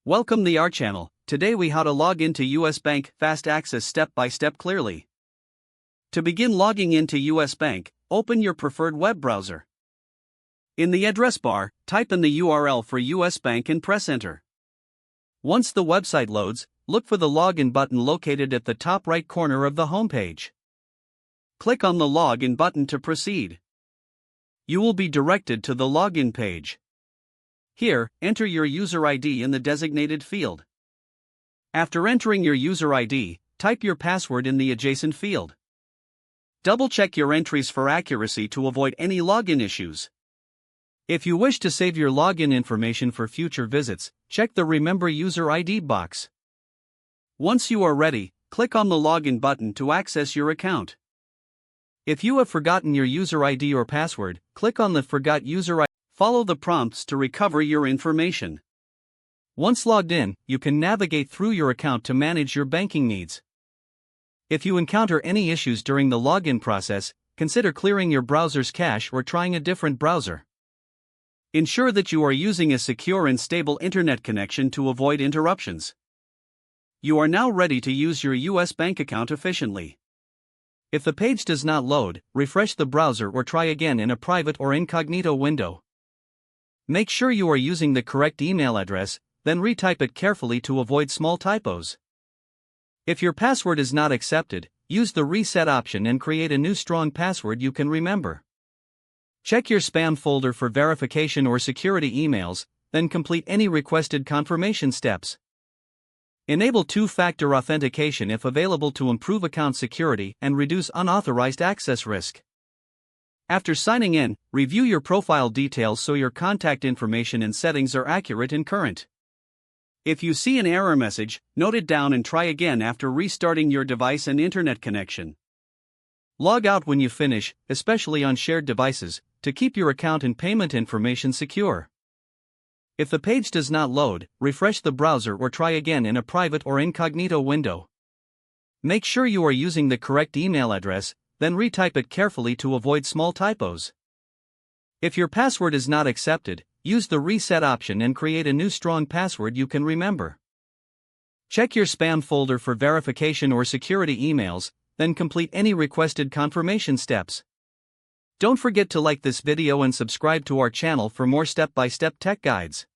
Welcome the our channel. Today we how to log into US Bank Fast Access step by step clearly. To begin logging into US Bank, open your preferred web browser. In the address bar, type in the URL for US Bank and press enter. Once the website loads, look for the login button located at the top right corner of the homepage. Click on the login button to proceed. You will be directed to the login page. Here, enter your user ID in the designated field. After entering your user ID, type your password in the adjacent field. Double-check your entries for accuracy to avoid any login issues. If you wish to save your login information for future visits, check the Remember User ID box. Once you are ready, click on the login button to access your account. If you have forgotten your user ID or password, click on the Forgot User ID. Follow the prompts to recover your information. Once logged in, you can navigate through your account to manage your banking needs. If you encounter any issues during the login process, consider clearing your browser's cache or trying a different browser. Ensure that you are using a secure and stable internet connection to avoid interruptions. You are now ready to use your US Bank account efficiently. If the page does not load, refresh the browser or try again in a private or incognito window. Make sure you are using the correct email address, then retype it carefully to avoid small typos. If your password is not accepted, use the reset option and create a new strong password you can remember. Check your spam folder for verification or security emails, then complete any requested confirmation steps. Enable two-factor authentication if available to improve account security and reduce unauthorized access risk. After signing in, review your profile details so your contact information and settings are accurate and current. If you see an error message, note it down and try again after restarting your device and internet connection. Log out when you finish, especially on shared devices, to keep your account and payment information secure. If the page does not load, refresh the browser or try again in a private or incognito window. Make sure you are using the correct email address, then retype it carefully to avoid small typos. If your password is not accepted, use the reset option and create a new strong password you can remember. Check your spam folder for verification or security emails, then complete any requested confirmation steps. Don't forget to like this video and subscribe to our channel for more step-by-step tech guides.